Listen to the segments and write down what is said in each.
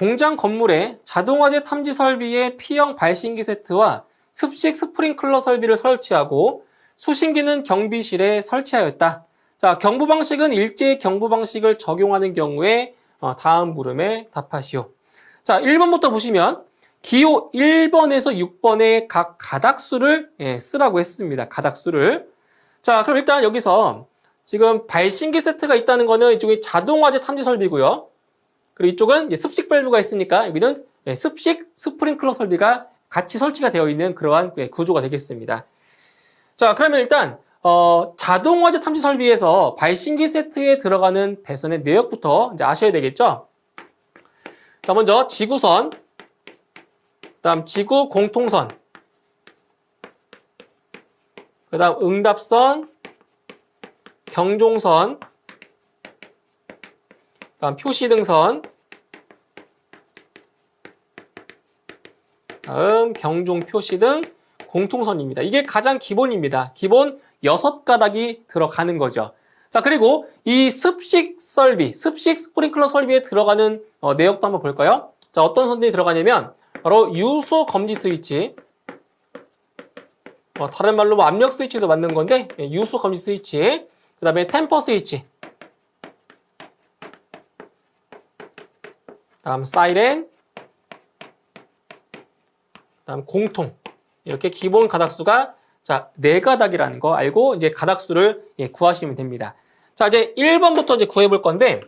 공장 건물에 자동화재 탐지 설비의 P형 발신기 세트와 습식 스프링클러 설비를 설치하고 수신기는 경비실에 설치하였다. 자, 경보 방식은 일제의 경보 방식을 적용하는 경우에 다음 물음에 답하시오. 자, 1번부터 보시면 기호 1번에서 6번의 각 가닥수를 쓰라고 했습니다. 가닥수를. 자, 그럼 일단 여기서 지금 발신기 세트가 있다는 거는 이쪽이 자동화재 탐지 설비고요. 그리고 이쪽은 이제 습식 밸브가 있으니까 여기는 습식 스프링클러 설비가 같이 설치가 되어 있는 그러한 구조가 되겠습니다. 자, 그러면 일단 자동화재 탐지 설비에서 발신기 세트에 들어가는 배선의 내역부터 이제 아셔야 되겠죠? 자, 먼저 지구선, 그다음 지구 공통선, 그다음 응답선, 경종선, 다음 표시등선, 다음 경종 표시등 공통선입니다. 이게 가장 기본입니다. 기본 6가닥이 들어가는 거죠. 자, 그리고 이 습식 설비, 습식 스프링클러 설비에 들어가는 내역도 한번 볼까요? 자, 어떤 선들이 들어가냐면 바로 유수 검지 스위치, 다른 말로 뭐 압력 스위치도 맞는 건데 유수 검지 스위치, 그 다음에 템퍼 스위치, 다음 사이렌, 다음 공통. 이렇게 기본 가닥수가 자, 4가닥이라는 거 알고 이제 가닥수를 구하시면 됩니다. 자, 이제 1번부터 이제 구해 볼 건데,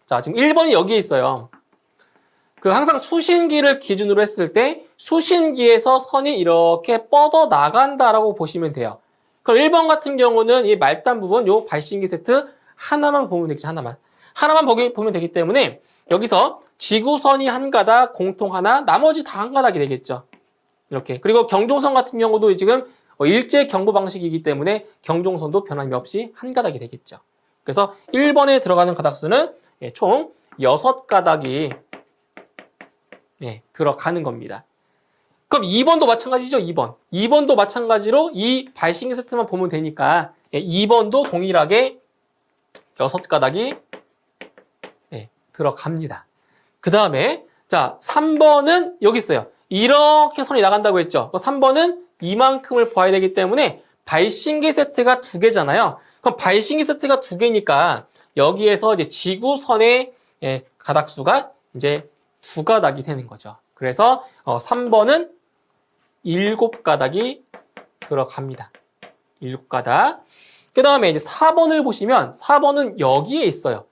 자, 지금 1번이 여기에 있어요. 항상 수신기를 기준으로 했을 때 수신기에서 선이 이렇게 뻗어 나간다라고 보시면 돼요. 그럼 1번 같은 경우는 이 말단 부분, 요 발신기 세트 하나만 보면 되겠지, 하나만. 하나만 보면 되기 때문에 여기서 지구선이 한 가닥, 공통 하나, 나머지 다 한 가닥이 되겠죠. 이렇게. 그리고 경종선 같은 경우도 지금 일제 경보 방식이기 때문에 경종선도 변함이 없이 한 가닥이 되겠죠. 그래서 1번에 들어가는 가닥수는 총 6가닥이 들어가는 겁니다. 그럼 2번도 마찬가지죠, 2번. 2번도 마찬가지로 이 발신기 세트만 보면 되니까 2번도 동일하게 6가닥이 들어갑니다. 그 다음에 자, 3번은 여기 있어요. 이렇게 선이 나간다고 했죠. 3번은 이만큼을 봐야 되기 때문에 발신기 세트가 2개잖아요. 그럼 발신기 세트가 2개니까 여기에서 이제 지구선의 가닥수가 이제 2가닥이 되는 거죠. 그래서 3번은 7가닥이 들어갑니다. 7가닥. 그 다음에 이제 4번을 보시면 4번은 여기에 있어요.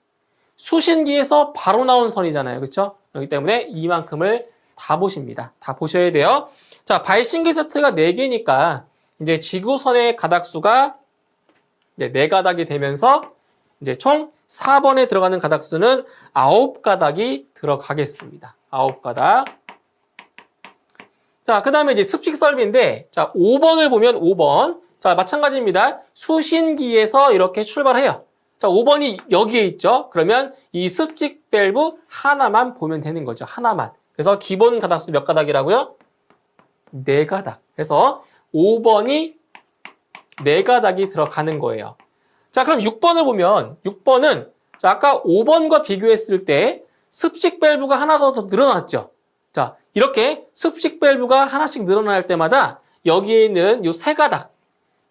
수신기에서 바로 나온 선이잖아요. 그렇죠? 그렇기 때문에 이만큼을 다 보십니다. 다 보셔야 돼요. 자, 발신기 세트가 4개니까 이제 지구선의 가닥수가 이제 4가닥이 되면서 이제 총 4번에 들어가는 가닥수는 9가닥이 들어가겠습니다. 9가닥. 자, 그 다음에 이제 습식 설비인데, 자, 5번을 보면 5번. 자, 마찬가지입니다. 수신기에서 이렇게 출발해요. 자, 5번이 여기에 있죠. 그러면 이 습식 밸브 하나만 보면 되는 거죠. 하나만. 그래서 기본 가닥수 몇 가닥이라고요? 4가닥. 그래서 5번이 4가닥이 들어가는 거예요. 자, 그럼 6번을 보면 6번은 자, 아까 5번과 비교했을 때 습식 밸브가 하나가 더 늘어났죠. 자, 이렇게 습식 밸브가 하나씩 늘어날 때마다 여기에 있는 이 3가닥,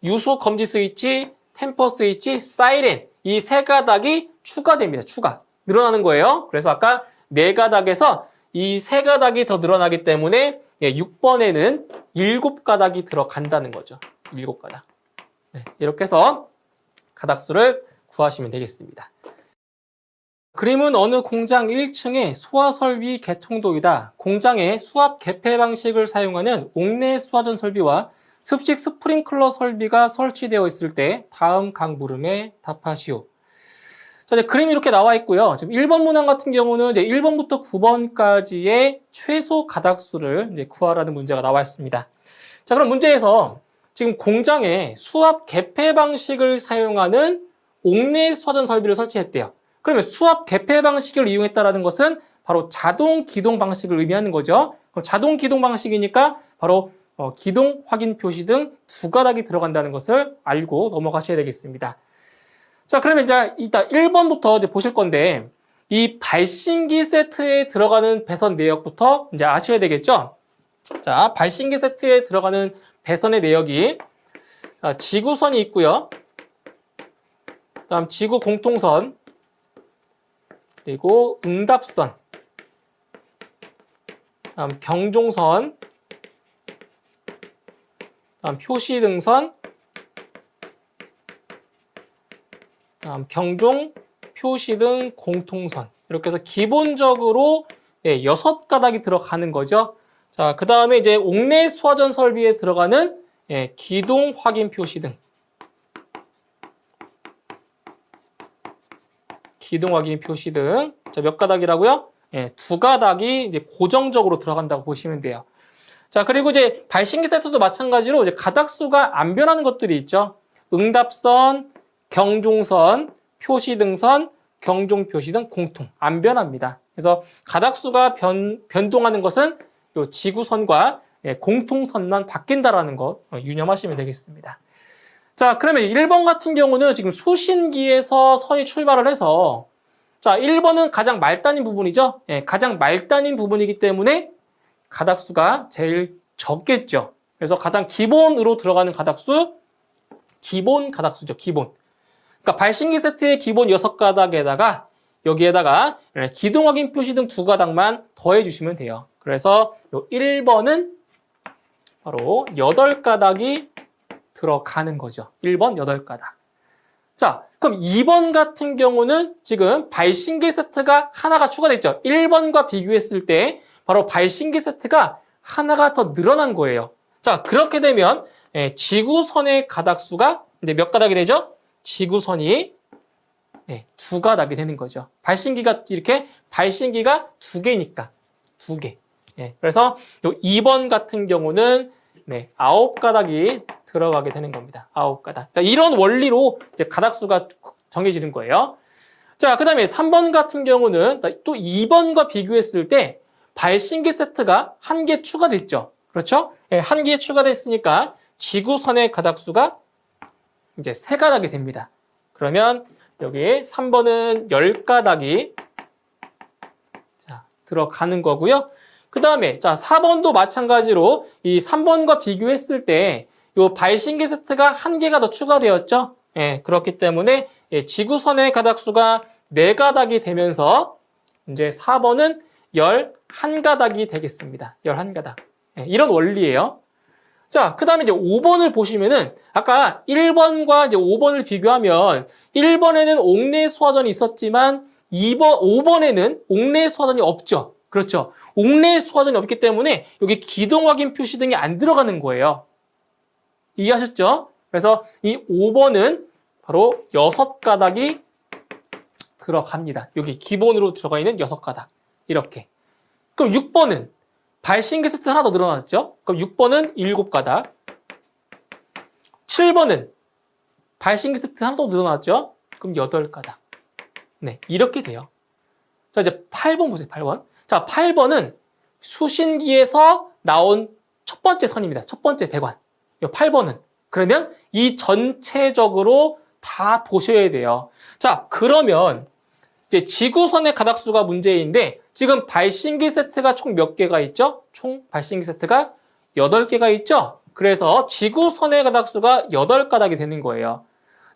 유수 검지 스위치, 템퍼 스위치, 사이렌 이 3가닥이 추가됩니다. 추가. 늘어나는 거예요. 그래서 아까 4가닥에서 이 3가닥이 더 늘어나기 때문에 6번에는 7가닥이 들어간다는 거죠. 7가닥. 이렇게 해서 가닥수를 구하시면 되겠습니다. 그림은 어느 공장 1층의 소화설비 개통도이다. 공장의 수압 개폐 방식을 사용하는 옥내 수화전 설비와 습식 스프링클러 설비가 설치되어 있을 때 다음 각 물음에 답하시오. 자, 이제 그림이 이렇게 나와 있고요. 지금 1번 문항 같은 경우는 이제 1번부터 9번까지의 최소 가닥수를 이제 구하라는 문제가 나와 있습니다. 자, 그럼 문제에서 지금 공장에 수압 개폐 방식을 사용하는 옥내 수화전 설비를 설치했대요. 그러면 수압 개폐 방식을 이용했다는 것은 바로 자동 기동 방식을 의미하는 거죠. 그럼 자동 기동 방식이니까 바로 기동 확인 표시 등 2가닥이 들어간다는 것을 알고 넘어가셔야 되겠습니다. 자, 그러면 이제 이따 1번부터 이제 보실 건데, 이 발신기 세트에 들어가는 배선 내역부터 이제 아셔야 되겠죠? 자, 발신기 세트에 들어가는 배선의 내역이 자, 지구선이 있고요. 다음 지구 공통선, 그리고 응답선, 다음 경종선, 다음 표시등선, 다음 경종, 표시등, 공통선. 이렇게 해서 기본적으로 6가닥이 들어가는 거죠. 자, 그 다음에 이제 옥내 수화전 설비에 들어가는 기동 확인 표시등. 기동 확인 표시등. 자, 몇 가닥이라고요? 2가닥이 이제 고정적으로 들어간다고 보시면 돼요. 자, 그리고 이제 발신기 세트도 마찬가지로 이제 가닥수가 안 변하는 것들이 있죠. 응답선, 경종선, 표시등선, 경종표시등 공통 안 변합니다. 그래서 가닥수가 변동하는 것은 요 지구선과 공통선만 바뀐다라는 거 유념하시면 되겠습니다. 자, 그러면 1번 같은 경우는 지금 수신기에서 선이 출발을 해서 자, 1번은 가장 말단인 부분이죠. 가장 말단인 부분이기 때문에 가닥수가 제일 적겠죠. 그래서 가장 기본으로 들어가는 가닥수, 기본 가닥수죠. 기본. 그러니까 발신기 세트의 기본 6가닥에다가 여기에다가 기동 확인 표시 등 2가닥만 더해 주시면 돼요. 그래서 요 1번은 바로 8가닥이 들어가는 거죠. 1번 8가닥. 자, 그럼 2번 같은 경우는 지금 발신기 세트가 하나가 추가됐죠. 1번과 비교했을 때 바로 발신기 세트가 하나가 더 늘어난 거예요. 자, 그렇게 되면 지구선의 가닥수가 이제 몇 가닥이 되죠? 지구선이 2가닥이 되는 거죠. 발신기가 이렇게 발신기가 2개니까 2개. 그래서 요 2번 같은 경우는 9가닥이 들어가게 되는 겁니다. 9가닥. 자, 이런 원리로 이제 가닥수가 정해지는 거예요. 자, 그 다음에 3번 같은 경우는 또 2번과 비교했을 때 발신기 세트가 1개 추가됐죠. 그렇죠? 1개 추가됐으니까 지구선의 가닥수가 이제 3가닥이 됩니다. 그러면 여기 3번은 10가닥이 자, 들어가는 거고요. 그 다음에 자 4번도 마찬가지로 이 3번과 비교했을 때 이 발신기 세트가 1개가 더 추가되었죠. 그렇기 때문에 지구선의 가닥수가 4가닥이 되면서 이제 4번은 11가닥이 되겠습니다. 11가닥. 이런 원리예요. 자, 그 다음에 이제 5번을 보시면은 아까 1번과 이제 5번을 비교하면 1번에는 옥내 수화전이 있었지만 5번에는 옥내 수화전이 없죠. 그렇죠. 옥내 수화전이 없기 때문에 여기 기동 확인 표시 등이 안 들어가는 거예요. 이해하셨죠? 그래서 이 5번은 바로 6가닥이 들어갑니다. 여기 기본으로 들어가 있는 6가닥. 이렇게. 그럼 6번은 발신기 세트 하나 더 늘어났죠? 그럼 6번은 7가닥. 7번은 발신기 세트 하나 더 늘어났죠? 그럼 8가닥. 네, 이렇게 돼요. 자, 이제 8번 보세요, 8번. 자, 8번은 수신기에서 나온 첫 번째 선입니다. 첫 번째 배관. 8번은. 그러면 이 전체적으로 다 보셔야 돼요. 자, 그러면 이제 지구선의 가닥수가 문제인데 지금 발신기 세트가 총 몇 개가 있죠? 총 발신기 세트가 8개가 있죠? 그래서 지구선의 가닥수가 8가닥이 되는 거예요.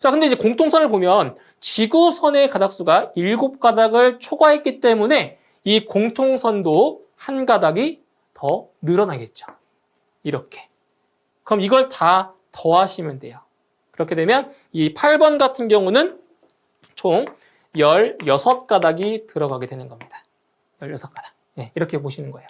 자, 근데 이제 공통선을 보면 지구선의 가닥수가 7가닥을 초과했기 때문에 이 공통선도 1가닥이 더 늘어나겠죠. 이렇게. 그럼 이걸 다 더하시면 돼요. 그렇게 되면 이 8번 같은 경우는 총 16가닥이 들어가게 되는 겁니다. 16가닥. 이렇게 보시는 거예요.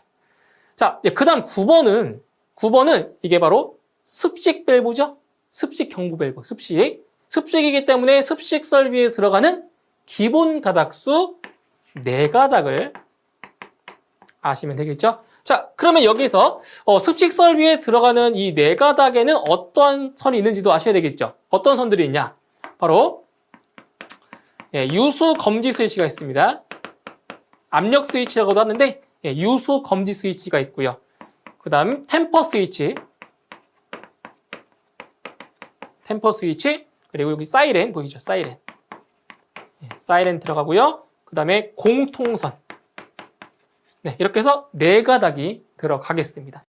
자, 그 다음 9번은 이게 바로 습식 밸브죠? 습식 경부 밸브, 습식. 습식이기 때문에 습식 설비에 들어가는 기본 가닥수 4가닥을 아시면 되겠죠? 자, 그러면 여기서 습식 설비에 들어가는 이 4가닥에는 어떤 선이 있는지도 아셔야 되겠죠? 어떤 선들이 있냐? 바로 유수 검지 스위치가 있습니다. 압력 스위치라고도 하는데 유수 검지 스위치가 있고요. 그 다음 템퍼 스위치, 그리고 여기 사이렌 보이죠? 사이렌 들어가고요. 그 그다음에 공통선. 네, 이렇게 해서 4가닥이 들어가겠습니다.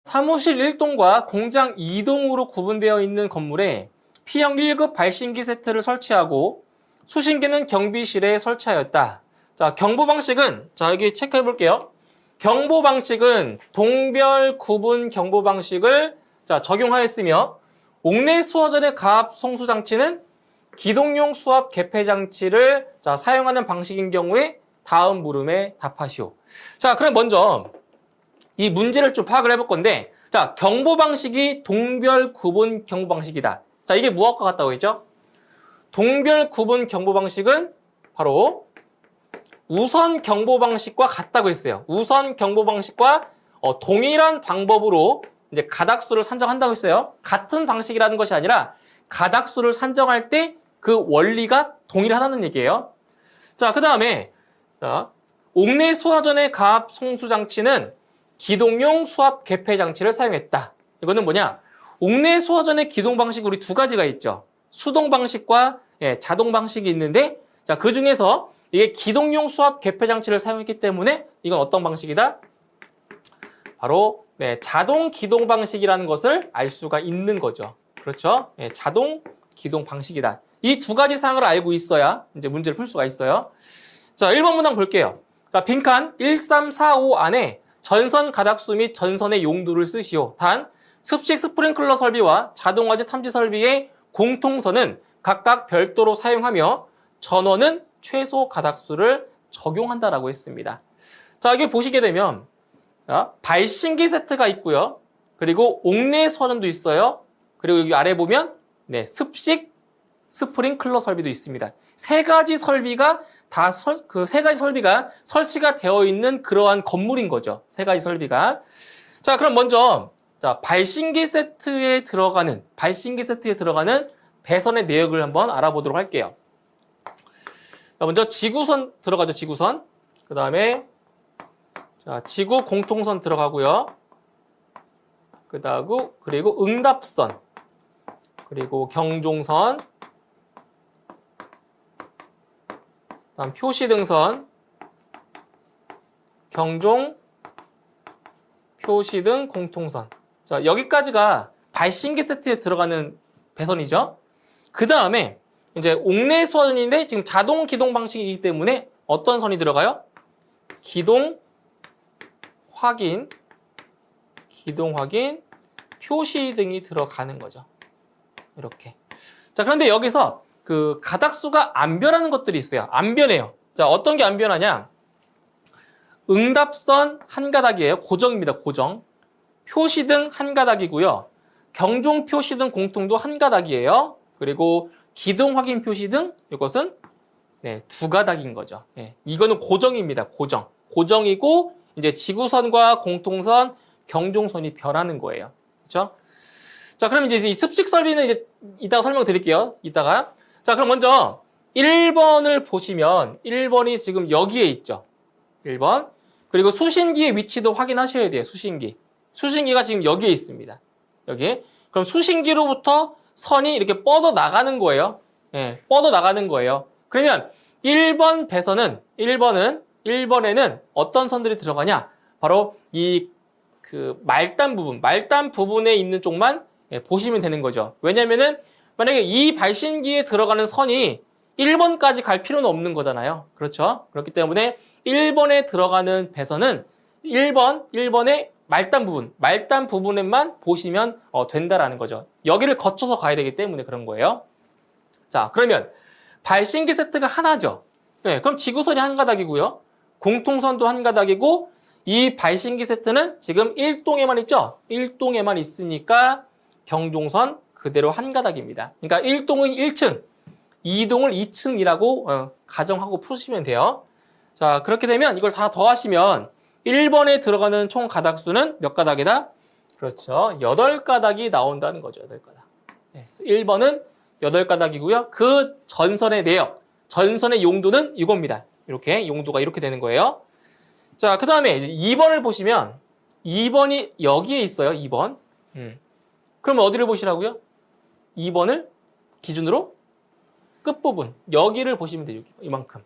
사무실 1동과 공장 2동으로 구분되어 있는 건물에 P형 1급 발신기 세트를 설치하고 수신기는 경비실에 설치하였다. 자, 경보 방식은, 자, 여기 체크해 볼게요. 경보 방식은 동별 구분 경보 방식을 자, 적용하였으며, 옥내 수화전의 가압 송수 장치는 기동용 수압 개폐 장치를 자, 사용하는 방식인 경우에 다음 물음에 답하시오. 자, 그럼 먼저 이 문제를 좀 파악을 해볼 건데, 자, 경보 방식이 동별 구분 경보 방식이다. 자, 이게 무엇과 같다고 했죠? 동별 구분 경보 방식은 바로 우선 경보 방식과 같다고 했어요. 우선 경보 방식과 동일한 방법으로 이제 가닥수를 산정한다고 했어요. 같은 방식이라는 것이 아니라 가닥수를 산정할 때 그 원리가 동일하다는 얘기예요. 자, 그 다음에 옥내 수화전의 가압 송수 장치는 기동용 수압 개폐 장치를 사용했다. 이거는 뭐냐? 옥내 수화전의 기동 방식 우리 2가지가 있죠. 수동 방식과 자동 방식이 있는데, 자, 그 중에서 이게 기동용 수압 개폐 장치를 사용했기 때문에 이건 어떤 방식이다? 바로 자동 기동 방식이라는 것을 알 수가 있는 거죠. 그렇죠? 자동 기동 방식이다. 이 2가지 사항을 알고 있어야 이제 문제를 풀 수가 있어요. 자, 1번 문항 볼게요. 자, 빈칸 1345 안에 전선 가닥수 및 전선의 용도를 쓰시오. 단, 습식 스프링클러 설비와 자동화재 탐지 설비의 공통선은 각각 별도로 사용하며 전원은 최소 가닥수를 적용한다라고 했습니다. 자, 여기 보시게 되면 발신기 세트가 있고요. 그리고 옥내 수화전도 있어요. 그리고 여기 아래 보면 습식 스프링클러 설비도 있습니다. 3가지 설비가 다 그 3가지 설비가 설치가 되어 있는 그러한 건물인 거죠. 3가지 설비가. 자, 그럼 먼저 자, 발신기 세트에 들어가는 배선의 내역을 한번 알아보도록 할게요. 자, 먼저 지구선 들어가죠. 지구선. 그다음에 자, 지구 공통선 들어가고요. 그리고 응답선. 그리고 경종선. 다음 표시등선, 경종, 표시등, 공통선. 자, 여기까지가 발신기 세트에 들어가는 배선이죠. 그 다음에 이제 옥내 수화전인데 지금 자동 기동 방식이기 때문에 어떤 선이 들어가요? 기동 확인, 표시등이 들어가는 거죠. 이렇게. 자, 그런데 여기서 그 가닥수가 안 변하는 것들이 있어요. 안 변해요. 자, 어떤 게 안 변하냐? 응답선 1가닥이에요. 고정입니다. 고정. 표시등 1가닥이고요. 경종 표시등 공통도 1가닥이에요. 그리고 기동 확인 표시등 이것은 2가닥인 거죠. 이거는 고정입니다. 고정. 고정이고 이제 지구선과 공통선, 경종선이 변하는 거예요. 그렇죠? 자, 그럼 이제 이 습식 설비는 이제 이따가 설명드릴게요. 이따가. 자, 그럼 먼저 1번을 보시면 1번이 지금 여기에 있죠. 1번. 그리고 수신기의 위치도 확인하셔야 돼요. 수신기. 수신기가 지금 여기에 있습니다. 여기. 그럼 수신기로부터 선이 이렇게 뻗어 나가는 거예요. 뻗어 나가는 거예요. 그러면 1번 배선은 1번에는 어떤 선들이 들어가냐? 바로 이 그 말단 부분에 있는 쪽만 보시면 되는 거죠. 왜냐면은 만약에 이 발신기에 들어가는 선이 1번까지 갈 필요는 없는 거잖아요. 그렇죠? 그렇기 때문에 1번에 들어가는 배선은 1번의 말단 부분에만 보시면 된다라는 거죠. 여기를 거쳐서 가야 되기 때문에 그런 거예요. 자, 그러면 발신기 세트가 하나죠. 그럼 지구선이 1가닥이고요. 공통선도 1가닥이고 이 발신기 세트는 지금 1동에만 있죠? 1동에만 있으니까 경종선 그대로 1가닥입니다. 그러니까 1동은 1층, 2동을 2층이라고 가정하고 푸시면 돼요. 자, 그렇게 되면 이걸 다 더하시면 1번에 들어가는 총 가닥수는 몇 가닥이다? 그렇죠. 8가닥이 나온다는 거죠. 8가닥. 1번은 8가닥이고요. 그 전선의 내역, 전선의 용도는 이겁니다. 이렇게 용도가 이렇게 되는 거예요. 자, 그 다음에 이제 2번을 보시면 2번이 여기에 있어요. 2번. 그러면 어디를 보시라고요? 2번을 기준으로 끝부분 여기를 보시면 돼요. 이만큼.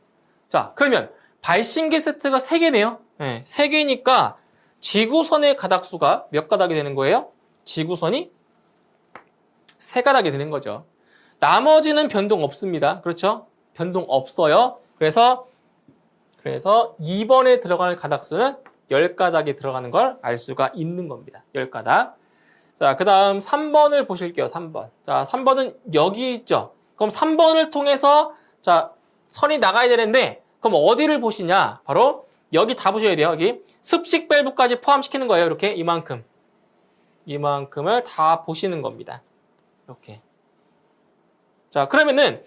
자, 그러면 발신기 세트가 3개네요. 네, 3개니까 지구선의 가닥수가 몇 가닥이 되는 거예요? 지구선이 3가닥이 되는 거죠. 나머지는 변동 없습니다. 그렇죠? 변동 없어요. 그래서 2번에 들어갈 가닥수는 10가닥이 들어가는 걸 알 수가 있는 겁니다. 10가닥. 자, 그 다음 3번을 보실게요. 3번. 자, 3번은 여기 있죠. 그럼 3번을 통해서 자, 선이 나가야 되는데 그럼 어디를 보시냐? 바로 여기 다 보셔야 돼요. 여기 습식 밸브까지 포함시키는 거예요. 이렇게 이만큼을 다 보시는 겁니다. 이렇게. 자, 그러면은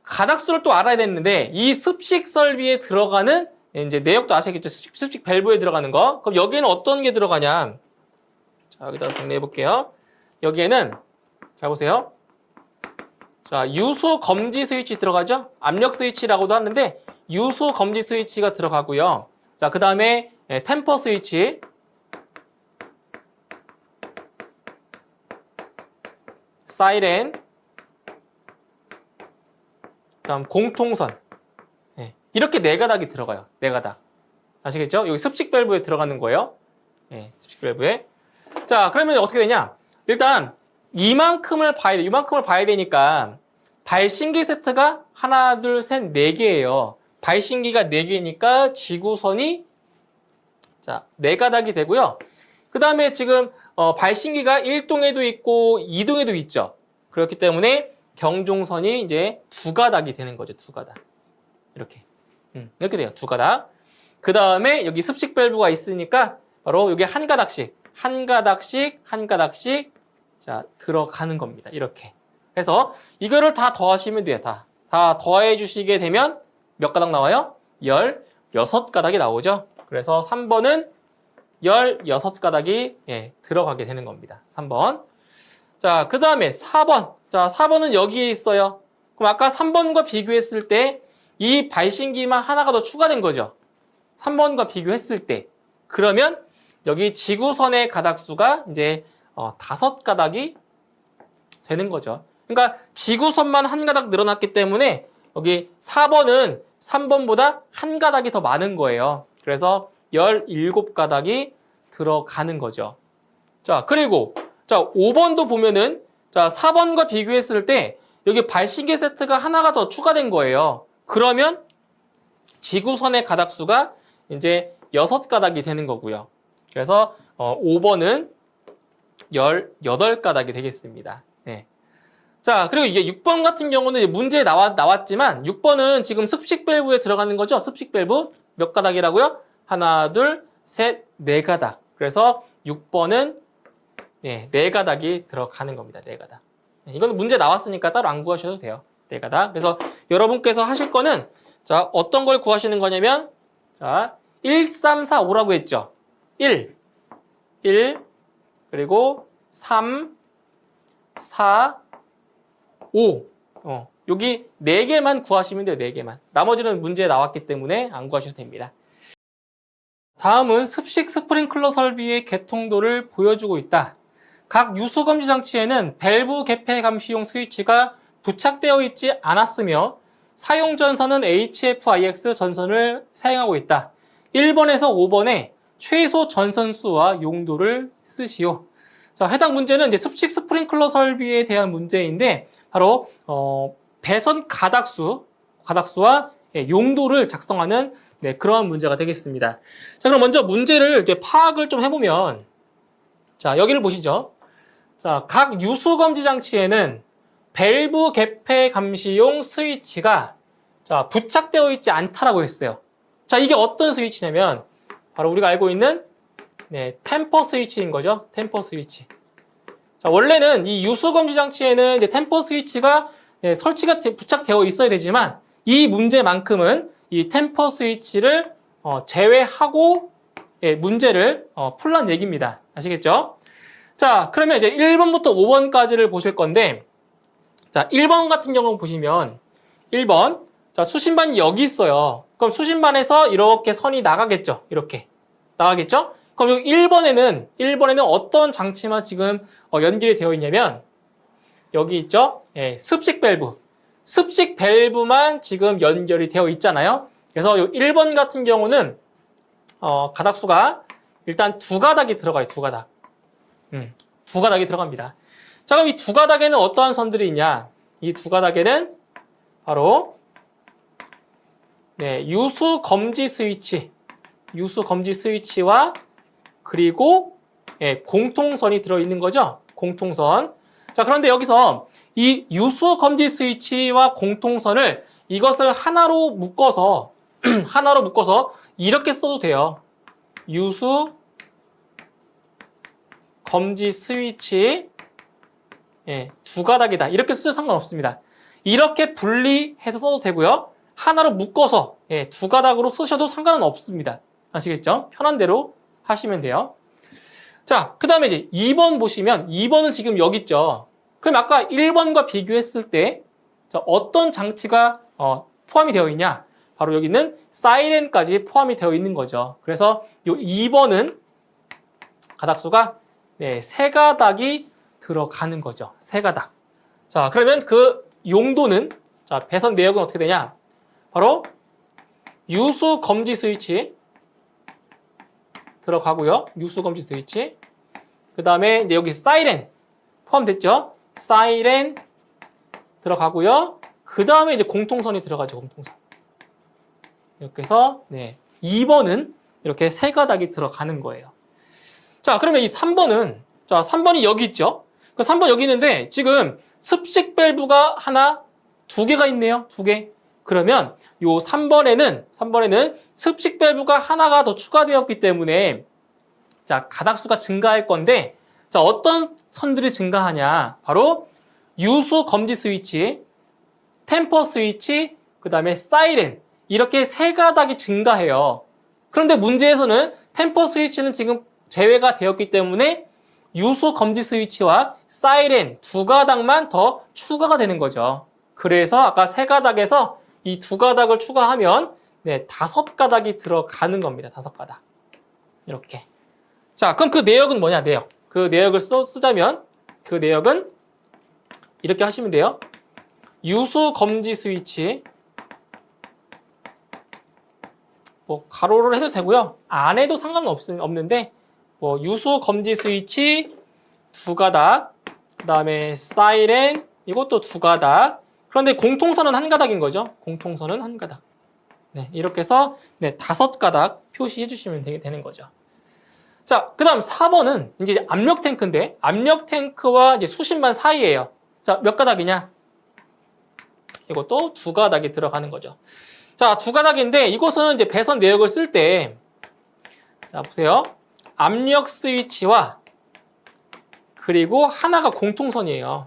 가닥수를 또 알아야 되는데 이 습식 설비에 들어가는 이제 내역도 아시겠죠? 습식 밸브에 들어가는 거. 그럼 여기에는 어떤 게 들어가냐? 자, 여기다 정리해 볼게요. 여기에는 잘 보세요. 자, 유수 검지 스위치 들어가죠? 압력 스위치라고도 하는데 유수 검지 스위치가 들어가고요. 자, 그 다음에 템퍼 스위치, 사이렌, 그다음 공통선. 이렇게 4가닥이 들어가요. 4가닥. 아시겠죠? 여기 습식 밸브에 들어가는 거예요. 습식 밸브에. 자, 그러면 어떻게 되냐? 일단 이만큼을 봐야 돼. 이만큼을 봐야 되니까 발신기 세트가 하나, 둘, 셋, 4개예요. 발신기가 4개니까 지구선이 자, 4가닥이 되고요. 그 다음에 지금 발신기가 1동에도 있고 2동에도 있죠. 그렇기 때문에 경종선이 이제 2가닥이 되는 거죠. 2가닥. 이렇게 돼요. 2가닥. 그 다음에 여기 습식 밸브가 있으니까 바로 여기 한 가닥씩 자, 들어가는 겁니다. 이렇게. 그래서 이거를 다 더하시면 돼요. 다 더해 주시게 되면 몇 가닥 나와요? 16가닥이 나오죠. 그래서 3번은 16가닥이 들어가게 되는 겁니다. 3번. 자, 그 다음에 4번. 자, 4번은 여기에 있어요. 그럼 아까 3번과 비교했을 때 이 발신기만 하나가 더 추가된 거죠. 3번과 비교했을 때. 그러면 여기 지구선의 가닥수가 이제 5가닥이 되는 거죠. 그러니까 지구선만 한 가닥 늘어났기 때문에 여기 4번은 3번보다 한 가닥이 더 많은 거예요. 그래서 17가닥이 들어가는 거죠. 자, 그리고 자, 5번도 보면은 자, 4번과 비교했을 때 여기 발신기 세트가 하나가 더 추가된 거예요. 그러면 지구선의 가닥수가 이제 6가닥이 되는 거고요. 그래서 5번은 18가닥이 되겠습니다. 네. 자, 그리고 이제 6번 같은 경우는 문제에 나왔지만 6번은 지금 습식 밸브에 들어가는 거죠. 습식 밸브 몇 가닥이라고요? 하나, 둘, 셋, 4가닥. 그래서 6번은 4가닥이 들어가는 겁니다. 4가닥. 이건 문제 나왔으니까 따로 안 구하셔도 돼요. 4가닥. 그래서 여러분께서 하실 거는 자, 어떤 걸 구하시는 거냐면 자, 1, 3, 4, 5라고 했죠. 1, 그리고 3, 4, 5. 여기 4개만 구하시면 돼요. 4개만. 나머지는 문제에 나왔기 때문에 안 구하셔도 됩니다. 다음은 습식 스프링클러 설비의 개통도를 보여주고 있다. 각 유수검지 장치에는 밸브 개폐 감시용 스위치가 부착되어 있지 않았으며 사용 전선은 HFIX 전선을 사용하고 있다. 1번에서 5번에 최소 전선 수와 용도를 쓰시오. 자, 해당 문제는 이제 습식 스프링클러 설비에 대한 문제인데 바로 배선 가닥수와 용도를 작성하는 그러한 문제가 되겠습니다. 자, 그럼 먼저 문제를 이제 파악을 좀 해보면 자, 여기를 보시죠. 자, 각 유수검지 장치에는 밸브 개폐 감시용 스위치가 자, 부착되어 있지 않다라고 했어요. 자, 이게 어떤 스위치냐면 바로 우리가 알고 있는 템퍼 스위치인 거죠. 템퍼 스위치. 자, 원래는 이 유수검지 장치에는 이제 템퍼 스위치가 설치가 부착되어 있어야 되지만 이 문제만큼은 이 템퍼 스위치를 제외하고 문제를 풀란 얘기입니다. 아시겠죠? 자, 그러면 이제 1번부터 5번까지를 보실 건데 자, 1번 같은 경우 보시면 1번 자, 수신반이 여기 있어요. 그럼 수신반에서 이렇게 선이 나가겠죠. 이렇게 나가겠죠? 그럼 여기 1번에는 어떤 장치만 지금 연결이 되어 있냐면 여기 있죠? 습식 밸브. 습식 밸브만 지금 연결이 되어 있잖아요. 그래서 요 1번 같은 경우는 가닥수가 일단 두 가닥이 들어가요. 두 가닥. 두 가닥이 들어갑니다. 자, 그럼 이 두 가닥에는 어떠한 선들이 있냐? 이 두 가닥에는 바로 유수 검지 스위치와 그리고 공통선이 들어있는 거죠. 공통선. 자, 그런데 여기서 이 유수 검지 스위치와 공통선을 이것을 하나로 묶어서 이렇게 써도 돼요. 유수 검지 스위치 두 가닥이다. 이렇게 쓰셔도 상관없습니다. 이렇게 분리해서 써도 되고요. 하나로 묶어서 두 가닥으로 쓰셔도 상관은 없습니다. 아시겠죠? 편한 대로 하시면 돼요. 자, 그 다음에 이제 2번 보시면 2번은 지금 여기 있죠. 그럼 아까 1번과 비교했을 때 어떤 장치가 포함이 되어 있냐? 바로 여기는 사이렌까지 포함이 되어 있는 거죠. 그래서 이 2번은 가닥수가 세 가닥이 들어가는 거죠. 세 가닥. 자, 그러면 그 용도는 배선 내역은 어떻게 되냐? 바로 유수 검지 스위치 들어가고요. 유수 검지 스위치. 그 다음에 이제 여기 사이렌 포함됐죠? 사이렌 들어가고요. 그 다음에 이제 공통선이 들어가죠. 공통선. 이렇게 해서 2번은 이렇게 세 가닥이 들어가는 거예요. 자, 그러면 이 3번은 3번이 여기 있죠? 그 3번 여기 있는데 지금 습식 밸브가 두 개가 있네요. 두 개. 그러면 요 3번에는 습식 밸브가 하나가 더 추가되었기 때문에 가닥수가 증가할 건데 어떤 선들이 증가하냐? 바로 유수 검지 스위치, 템퍼 스위치, 그 다음에 사이렌 이렇게 세 가닥이 증가해요. 그런데 문제에서는 템퍼 스위치는 지금 제외가 되었기 때문에 유수 검지 스위치와 사이렌 두 가닥만 더 추가가 되는 거죠. 그래서 아까 세 가닥에서 이 두 가닥을 추가하면 다섯 가닥이 들어가는 겁니다. 다섯 가닥. 이렇게. 자, 그럼 그 내역은 뭐냐? 내역. 그 내역을 쓰자면 그 내역은 이렇게 하시면 돼요. 유수 검지 스위치 가로를 해도 되고요. 안 해도 상관은 없는데 유수 검지 스위치 두 가닥, 그 다음에 사이렌 이것도 두 가닥. 그런데 공통선은 한 가닥인 거죠. 공통선은 한 가닥. 이렇게 해서 다섯 가닥 표시해 주시면 되는 거죠. 자, 그 다음 4번은 이제 압력 탱크인데 압력 탱크와 이제 수신반 사이예요. 자, 몇 가닥이냐? 이것도 두 가닥이 들어가는 거죠. 자, 두 가닥인데 이것은 이제 배선 내역을 쓸 때 자, 보세요. 압력 스위치와 그리고 하나가 공통선이에요.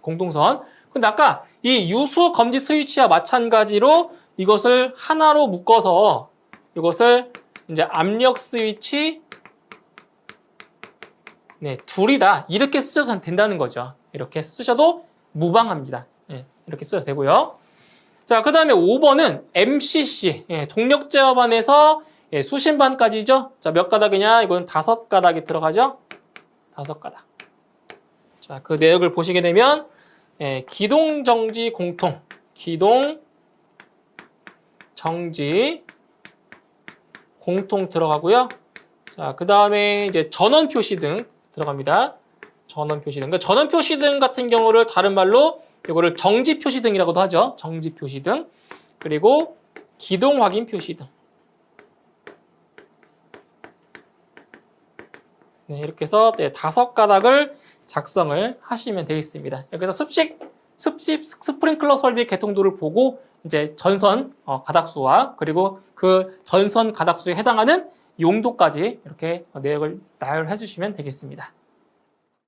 공통선. 근데 아까 이 유수 검지 스위치와 마찬가지로 이것을 하나로 묶어서 이것을 이제 압력 스위치 둘이다. 이렇게 쓰셔도 된다는 거죠. 이렇게 쓰셔도 무방합니다. 이렇게 쓰셔도 되고요. 자, 그 다음에 5번은 MCC, 동력 제어반에서 수신반까지죠. 자, 몇 가닥이냐? 이건 다섯 가닥이 들어가죠. 다섯 가닥. 자, 그 내역을 보시게 되면 기동 정지 공통, 기동 정지 공통 들어가고요. 자, 그 다음에 이제 전원 표시등 들어갑니다. 전원 표시등. 그러니까 전원 표시등 같은 경우를 다른 말로 이거를 정지 표시등이라고도 하죠. 정지 표시등. 그리고 기동 확인 표시등. 이렇게 해서 다섯 가닥을 작성을 하시면 되겠습니다. 여기서 습식 스프링클러 설비의 개통도를 보고 이제 전선 가닥수와 그리고 그 전선 가닥수에 해당하는 용도까지 이렇게 내역을 나열해 주시면 되겠습니다.